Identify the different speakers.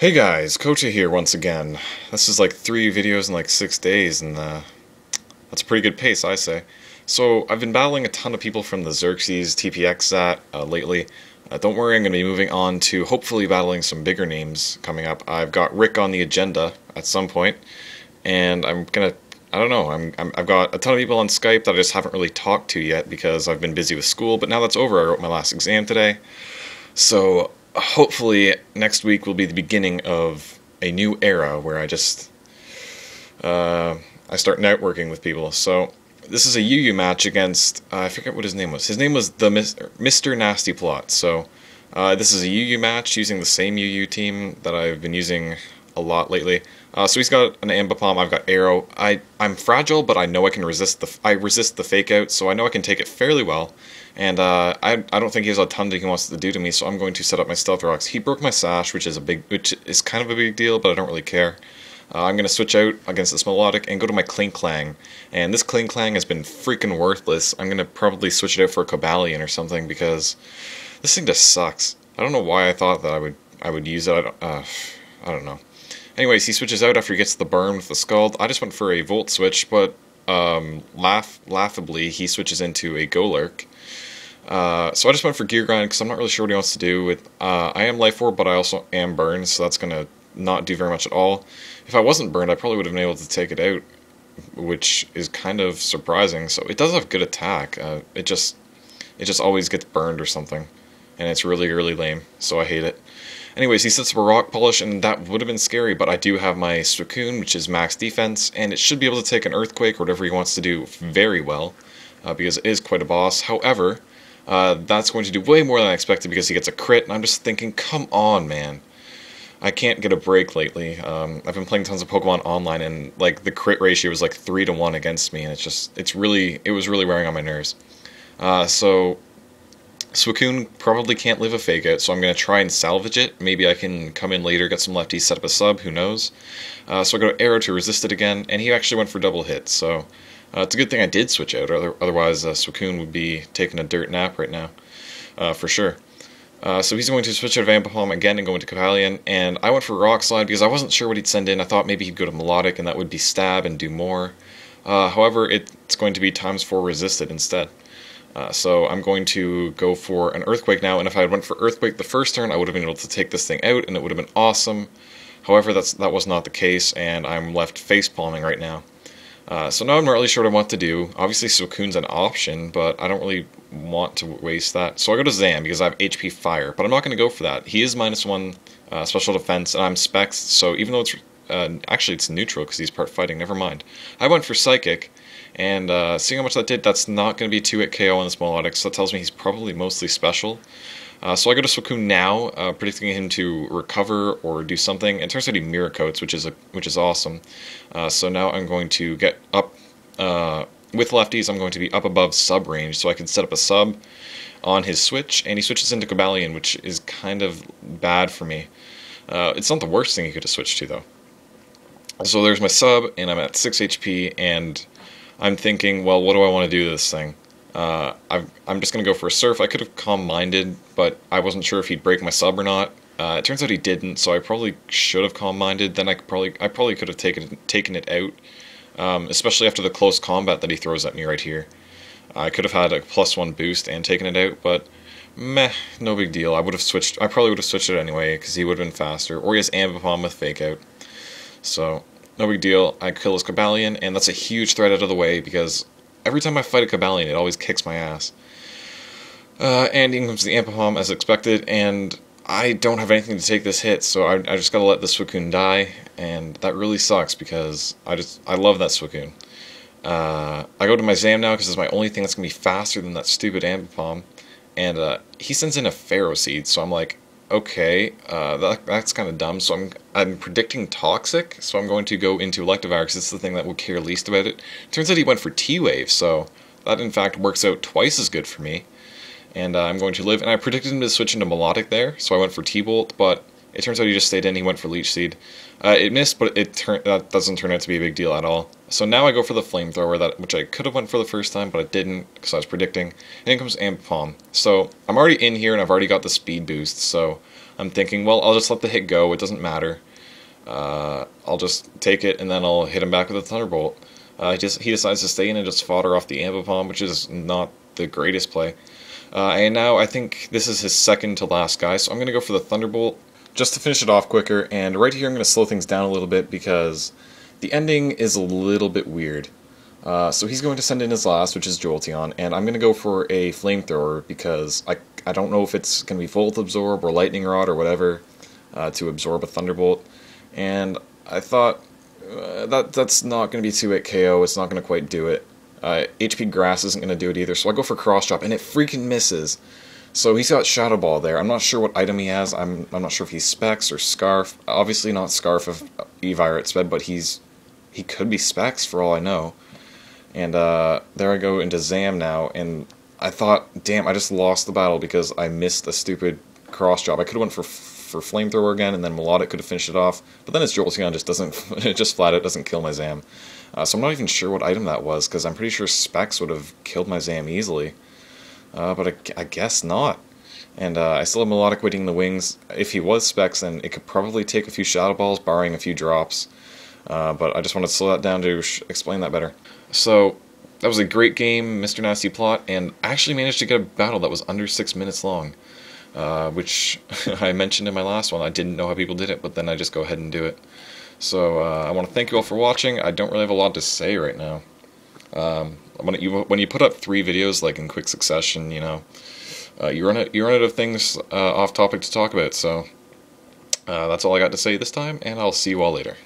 Speaker 1: Hey guys, Cote here once again. This is like 3 videos in like 6 days, and that's a pretty good pace, I say. So, I've been battling a ton of people from the Xerxes TPX lately. Don't worry, I'm going to be moving on to hopefully battling some bigger names coming up. I've got Rick on the agenda at some point, and I'm gonna, I don't know, I've got a ton of people on Skype that I just haven't really talked to yet because I've been busy with school, but now that's over. I wrote my last exam today. So, hopefully next week will be the beginning of a new era where I start networking with people. So this is a UU match against I forget what his name was. His name was the MrNastyPlot. So this is a UU match using the same UU team that I've been using a lot lately. So he's got an Ambipom, I've got Arrow. I'm fragile, but I know I can resist the fake out, so I know I can take it fairly well. And I don't think he has a ton that he wants to do to me, so I'm going to set up my Stealth Rocks. He broke my Sash, which is kind of a big deal, but I don't really care. I'm going to switch out against this Melodic and go to my Klinklang. And this Klinklang has been freaking worthless. I'm going to probably switch it out for a Cobalion or something because this thing just sucks. I don't know why I thought that I would use it. I don't know. Anyways, he switches out after he gets the burn with the Scald. I just went for a Volt switch, but laughably he switches into a Golurk. So I just went for Gear Grind because I'm not really sure what he wants to do with. I am Life Orb, but I also am burned, so that's gonna not do very much at all. If I wasn't burned, I probably would have been able to take it out, which is kind of surprising. So it does have good attack. It just always gets burned or something, and it's really lame. So I hate it. Anyways, he sets up a Rock Polish, and that would have been scary, but I do have my Suicune, which is max defense, and it should be able to take an Earthquake or whatever he wants to do very well, because it is quite a boss. However, that's going to do way more than I expected because he gets a crit, and I'm just thinking, come on, man. I can't get a break lately. I've been playing tons of Pokemon online, and like the crit ratio was like 3-to-1 against me, and it was really wearing on my nerves. So Suicune probably can't live a fake out, so I'm going to try and salvage it. Maybe I can come in later, get some Lefties, set up a sub, who knows. So I go to Arrow to resist it again, and he actually went for double hit, so it's a good thing I did switch out, otherwise Suicune would be taking a dirt nap right now, for sure. So he's going to switch out of Ambipom again and go into Cobalion, and I went for Rock Slide because I wasn't sure what he'd send in. I thought maybe he'd go to Melodic, and that would be Stab and do more. However, it's going to be ×4 resisted instead. So I'm going to go for an Earthquake now, and if I had went for Earthquake the first turn, I would have been able to take this thing out, and it would have been awesome. However, that was not the case, and I'm left face-palming right now. So now I'm not really sure what I want to do. Obviously, Suicune's an option, but I don't really want to waste that. So I go to Zam because I have HP Fire, but I'm not going to go for that. He is -1 special defense, and I'm Specs, so even though it's actually it's neutral because he's part fighting, never mind. I went for Psychic, and seeing how much that did, that's not going to be 2-hit KO on this Melodic, so that tells me he's probably mostly special. So I go to Suicune now, predicting him to recover or do something. It turns out he Mirror Coats, which is awesome. So now I'm going to get up with Lefties. I'm going to be up above sub range, so I can set up a sub on his switch, and he switches into Cobalion, which is kind of bad for me. It's not the worst thing he could have switched to, though. So there's my sub, and I'm at 6 HP, and I'm thinking, well, what do I want to do to this thing? I'm just going to go for a Surf. I could have Calm Minded, but I wasn't sure if he'd break my sub or not. It turns out he didn't, so I probably should have Calm Minded. Then I probably could have taken it out, especially after the close combat that he throws at me right here. I could have had a +1 boost and taken it out, but meh, no big deal. I probably would have switched it anyway, because he would have been faster. Or he has Ambipom with Fake Out. So, no big deal. I kill his Cobalion, and that's a huge threat out of the way, because every time I fight a Cobalion, it always kicks my ass. And in comes the Ambipom as expected, and I don't have anything to take this hit, so I just gotta let the Suicune die, and that really sucks because I love that Suicune. I go to my Zam now because it's my only thing that's gonna be faster than that stupid Ambipom, and he sends in a Pharaoh Seed, so I'm like, okay, that's kind of dumb. So I'm predicting Toxic, so I'm going to go into Electivire because it's the thing that will care least about it. Turns out he went for T-Wave, so that in fact works out twice as good for me. And I'm going to live, and I predicted him to switch into Melodic there, so I went for T-Bolt, but it turns out he just stayed in. He went for Leech Seed. It missed, but that doesn't turn out to be a big deal at all. So now I go for the Flamethrower, which I could have went for the first time, but I didn't because I was predicting. And in comes Ambipom. So I'm already in here, and I've already got the speed boost, so I'm thinking, well, I'll just let the hit go, it doesn't matter. I'll just take it, and then I'll hit him back with a Thunderbolt. He decides to stay in and just fodder off the Ambipom, which is not the greatest play. And now I think this is his second to last guy, so I'm going to go for the Thunderbolt just to finish it off quicker. And right here I'm going to slow things down a little bit because the ending is a little bit weird. So he's going to send in his last, which is Jolteon, and I'm going to go for a Flamethrower because I don't know if it's going to be Volt Absorb or Lightning Rod or whatever to absorb a Thunderbolt. And I thought that's not going to be 2-hit KO, it's not going to quite do it. HP Grass isn't going to do it either, so I go for Cross Chop, and it freaking misses. So he's got Shadow Ball there. I'm not sure what item he has. I'm not sure if he's Specs or Scarf. Obviously not Scarf of Eevire at Sped, but he could be Specs for all I know. And there I go into Zam now, and I thought, damn, I just lost the battle because I missed a stupid Cross Chop. I could have went for Flamethrower again, and then Melodic could have finished it off, but then his Jolteon just doesn't, it just flat out doesn't kill my Zam. So I'm not even sure what item that was, because I'm pretty sure Specs would have killed my Zam easily. But I guess not. And I still have Melodic waiting in the wings. If he was Specs, then it could probably take a few Shadow Balls, barring a few drops. But I just wanted to slow that down to explain that better. So, that was a great game, MrNastyPlot, and I actually managed to get a battle that was under 6 minutes long. Which I mentioned in my last one. I didn't know how people did it, but then I just go ahead and do it. So I want to thank you all for watching. I don't really have a lot to say right now. When you put up 3 videos like in quick succession, you know, you run out of things off topic to talk about. So that's all I got to say this time, and I'll see you all later.